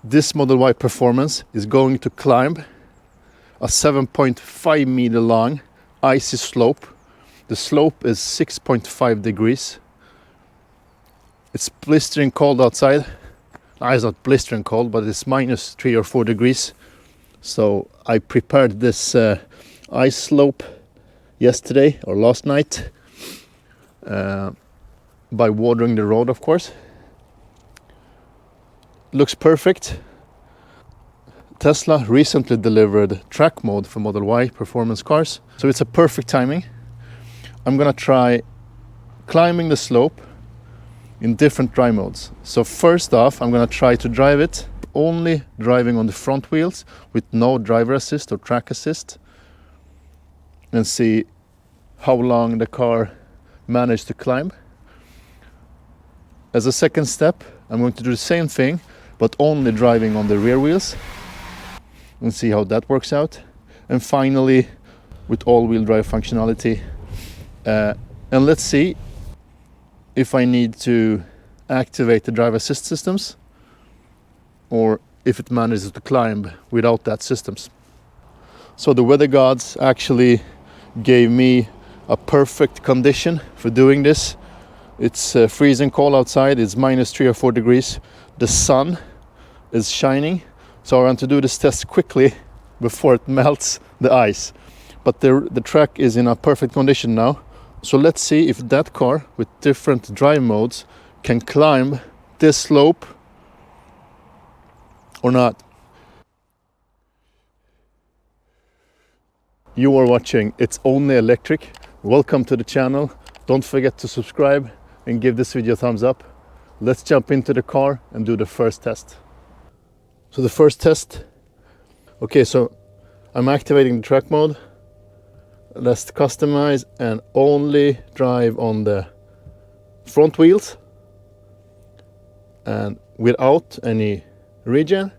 This Model Y performance is going to climb a 7.5 meter long icy slope. The slope is 6.5 degrees. It's blistering cold outside. It's not blistering cold, but it's minus 3 or 4 degrees. So I prepared this ice slope yesterday or last night by watering the road, of course. Looks perfect. Tesla recently delivered track mode for Model Y performance cars, so it's a perfect timing. I'm gonna try climbing the slope in different drive modes. So first off, I'm gonna try to drive it only driving on the front wheels with no driver assist or track assist, and see how long the car managed to climb. As a second step, I'm going to do the same thing but only driving on the rear wheels and see how that works out. And finally, with all-wheel drive functionality, and let's see if I need to activate the driver assist systems or if it manages to climb without that systems. So the weather gods actually gave me a perfect condition for doing this. It's freezing cold outside. It's minus 3 or 4 degrees. The sun is shining, so I want to do this test quickly before it melts the ice. But the track is in a perfect condition now, so let's see if that car with different drive modes can climb this slope or not. You are watching It's Only Electric. Welcome to the channel. Don't forget to subscribe and give this video a thumbs up. Let's jump into the car and do the first test. So the first test, okay, so I'm activating the track mode. Let's customize and only drive on the front wheels and without any regen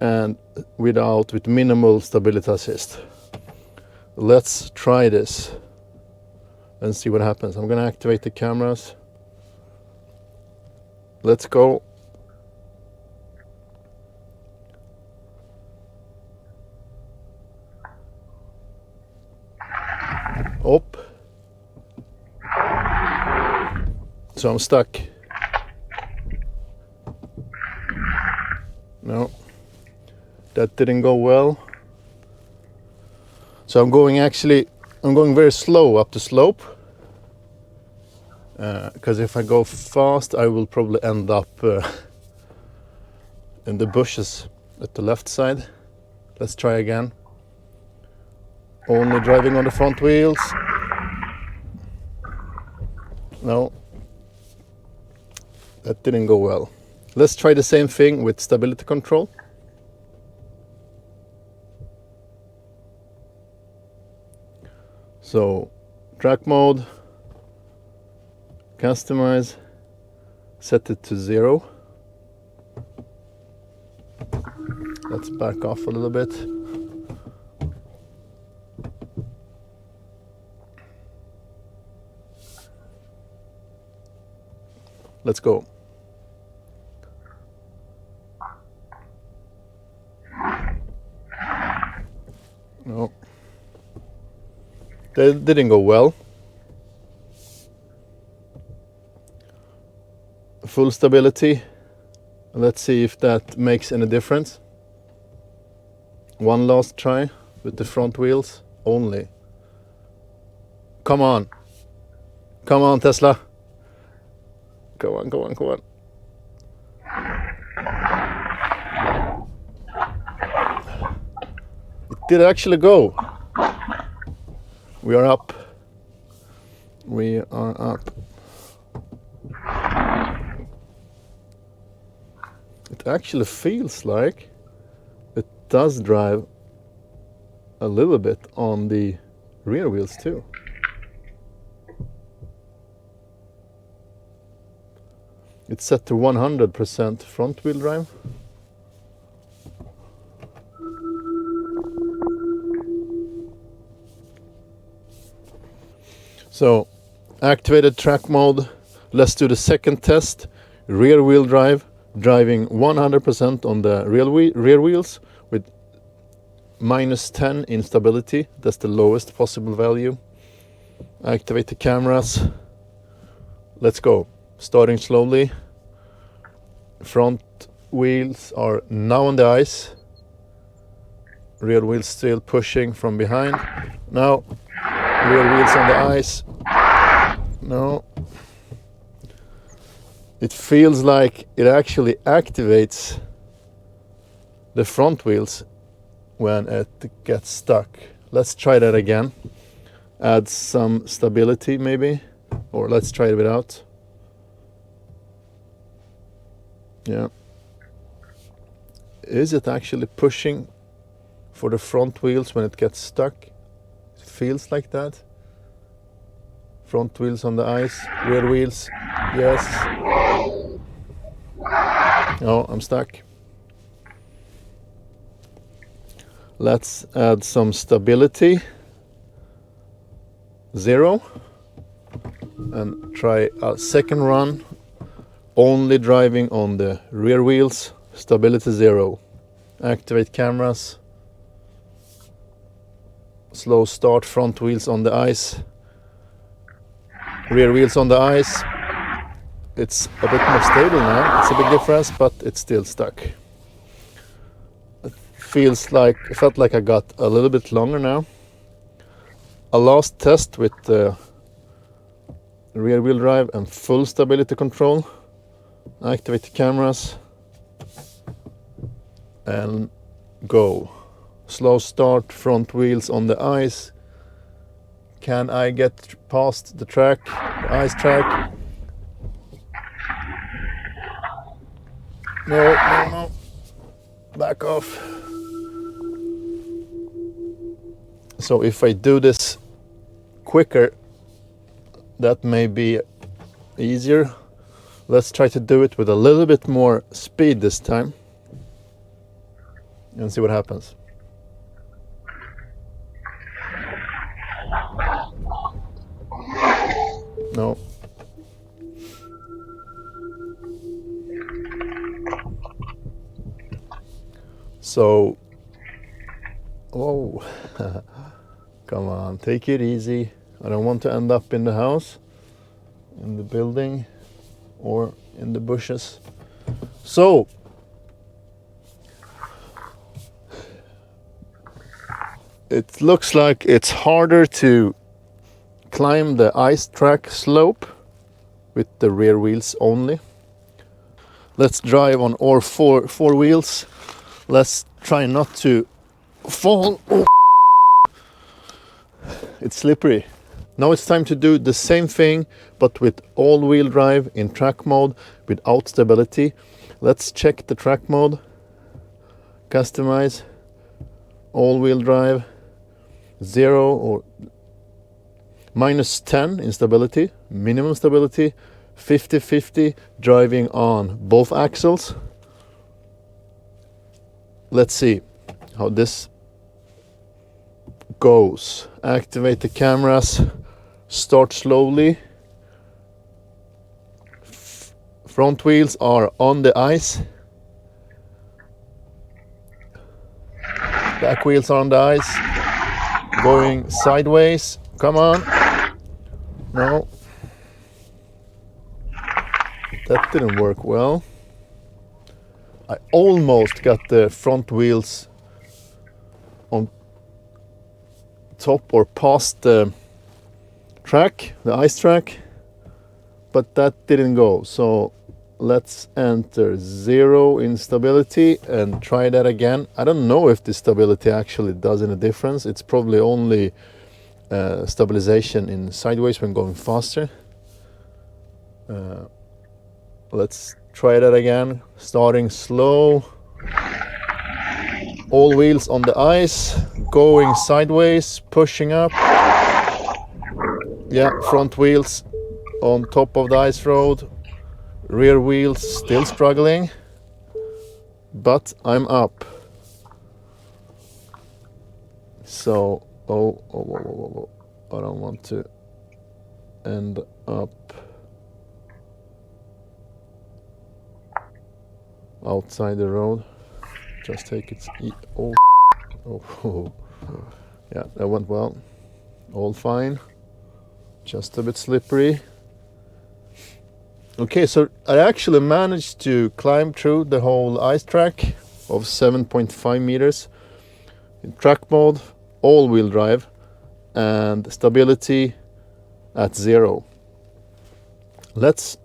and with minimal stability assist. Let's try this and see what happens. I'm gonna activate the cameras. Let's go. Up. So I'm stuck. No, that didn't go well. So I'm going very slow up the slope. Because if I go fast, I will probably end up in the bushes at the left side. Let's try again. Only driving on the front wheels. No, that didn't go well. Let's try the same thing with stability control. So, track mode, customize, set it to 0. Let's back off a little bit. Let's go. No, that didn't go well. Full stability. Let's see if that makes any difference. One last try with the front wheels only. Come on. Come on, Tesla. Go on, go on, go on. It did actually go. We are up. We are up. It actually feels like it does drive a little bit on the rear wheels too. It's set to 100% front wheel drive. So, activated track mode. Let's do the second test. Rear wheel drive driving 100% on the rear wheels with -10 in stability. That's the lowest possible value. Activate the cameras. Let's go. Starting slowly. Front wheels are now on the ice. Rear wheels still pushing from behind. Now rear wheels on the ice. No. It feels like it actually activates the front wheels when it gets stuck. Let's try that again. Add some stability maybe, or let's try it without. Yeah. Is it actually pushing for the front wheels when it gets stuck? It feels like that. Front wheels on the ice, rear wheels, yes. Oh, I'm stuck. Let's add some stability. 0. And try a second run. Only driving on the rear wheels. Stability 0. Activate cameras. Slow start, front wheels on the ice. Rear wheels on the ice. It's a bit more stable now. It's a big difference, but it's still stuck. It felt like I got a little bit longer now. A last test with the rear wheel drive and full stability control. Activate the cameras and go. Slow start, front wheels on the ice. Can I get past the track, the ice track? No. Back off. So if I do this quicker, that may be easier. Let's try to do it with a little bit more speed this time and see what happens. No. So, oh, come on, take it easy. I don't want to end up in the house, in the building, or in the bushes. So, it looks like it's harder to climb the ice track slope with the rear wheels only. Let's drive on all four wheels. Let's try not to fall. Oh. It's slippery. Now it's time to do the same thing, but with all-wheel drive in track mode without stability. Let's check the track mode. Customize. All-wheel drive. 0 or -10 in stability. Minimum stability. 50-50 driving on both axles. Let's see how this goes. Activate the cameras. Start slowly. Front wheels are on the ice. Back wheels are on the ice. Going sideways. Come on. No. That didn't work well. I almost got the front wheels on top or past the track, the ice track, but that didn't go. So let's enter 0 in stability and try that again. I don't know if the stability actually does any difference. It's probably only stabilization in sideways when going faster. Let's try that again. Starting slow. All wheels on the ice. Going sideways. Pushing up. Yeah, front wheels on top of the ice road. Rear wheels still struggling. But I'm up. So, oh. I don't want to end up. outside the road. Just take it. Oh, yeah, that went well. All fine. Just a bit slippery. Okay, so I actually managed to climb through the whole ice track of 7.5 meters in track mode, all-wheel drive, and stability at 0. Let's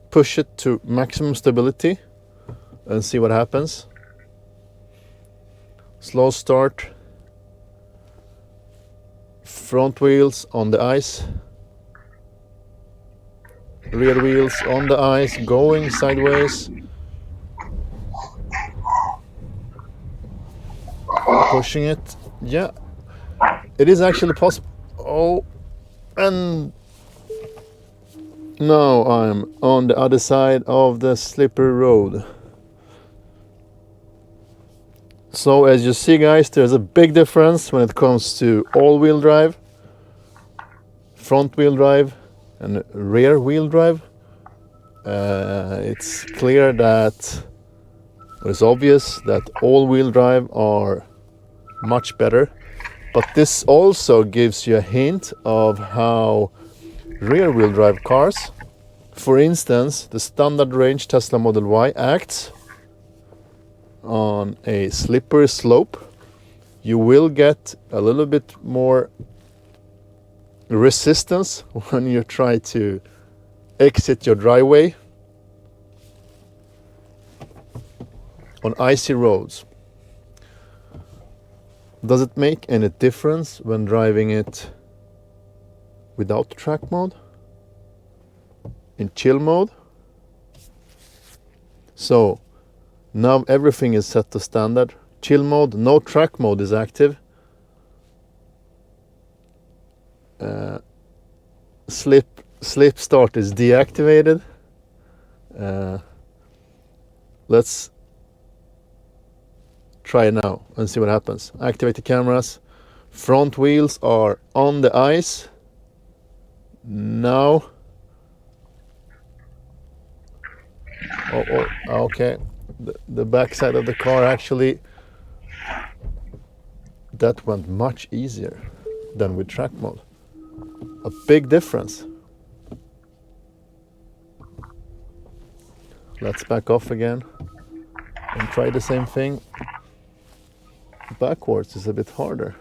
push it to maximum stability and see what happens. Slow start. Front wheels on the ice. Rear wheels on the ice, going sideways. Pushing it. Yeah, it is actually possible. Oh, and now I'm on the other side of the slippery road. So as you see, guys, there's a big difference when it comes to all-wheel drive, front-wheel drive, and rear-wheel drive. It's clear that it's obvious that all-wheel drive are much better, but this also gives you a hint of how rear-wheel drive cars, for instance, the standard range Tesla Model Y, acts on a slippery slope. You will get a little bit more resistance when you try to exit your driveway on icy roads. Does it make any difference when driving it without track mode? In chill mode? So now everything is set to standard. Chill mode, no track mode is active. Slip start is deactivated. Let's try it now and see what happens. Activate the cameras. Front wheels are on the ice. Now. Oh, okay. The back side of the car actually, that went much easier than with track mode. A big difference. Let's back off again and try the same thing. Backwards is a bit harder.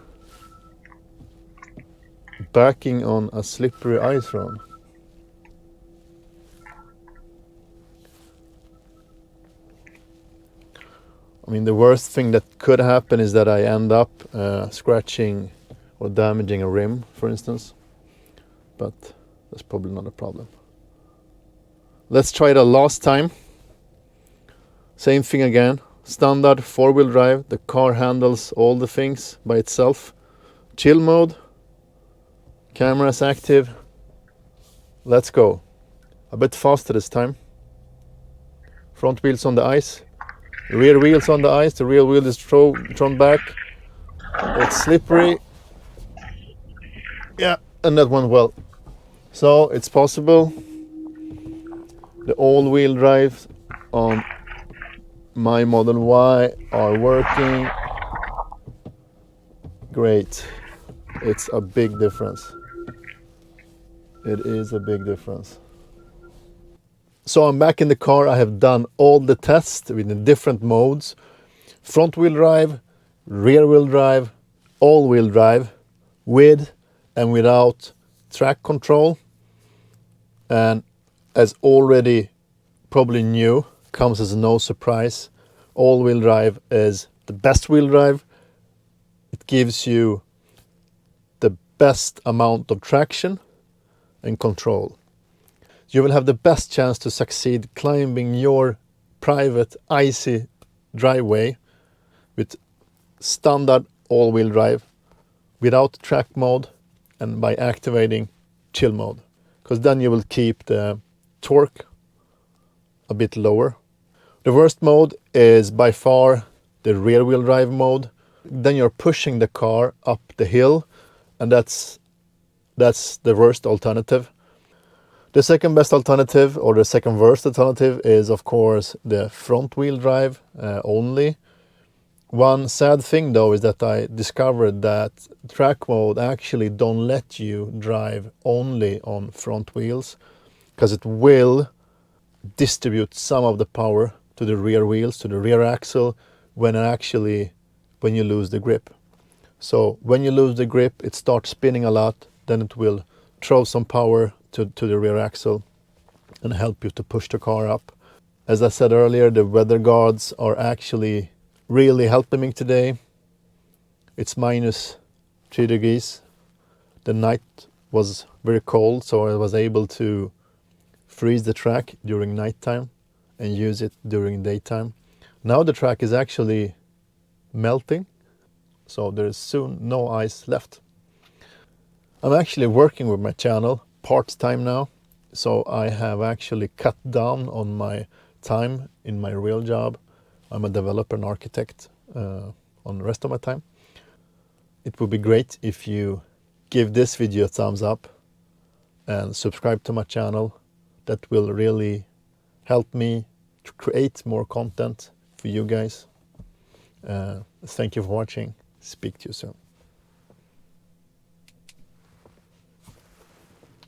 Backing on a slippery ice road. I mean, the worst thing that could happen is that I end up scratching or damaging a rim, for instance. But that's probably not a problem. Let's try it a last time. Same thing again. Standard 4-wheel drive. The car handles all the things by itself. Chill mode. Cameras active. Let's go. A bit faster this time. Front wheels on the ice. Rear wheels on the ice. The rear wheel is thrown back. It's slippery. Yeah, and that went well. So it's possible. The all-wheel drive on my Model Y are working. Great. It's a big difference. It is a big difference. So I'm back in the car. I have done all the tests with the different modes. Front wheel drive, rear wheel drive, all wheel drive, with and without track control. And as already probably knew, comes as no surprise, all wheel drive is the best wheel drive. It gives you the best amount of traction and control. You will have the best chance to succeed climbing your private icy driveway with standard all-wheel drive without track mode and by activating chill mode, because then you will keep the torque a bit lower. The worst mode is by far the rear-wheel drive mode. Then you're pushing the car up the hill, and that's the worst alternative. The second best alternative, or the second worst alternative, is of course the front wheel drive only. One sad thing though is that I discovered that track mode actually don't let you drive only on front wheels, because it will distribute some of the power to the rear wheels, to the rear axle, when you lose the grip. So when you lose the grip, it starts spinning a lot, then it will throw some power to the rear axle and help you to push the car up. As I said earlier, the weather guards are actually really helping me today. It's -3 degrees. The night was very cold, so I was able to freeze the track during nighttime and use it during daytime. Now the track is actually melting, so there is soon no ice left. I'm actually working with my channel part-time now, so I have actually cut down on my time in my real job. I'm a developer and architect on the rest of my time. It would be great if you give this video a thumbs up and subscribe to my channel. That will really help me to create more content for you guys. Thank you for watching. Speak to you soon.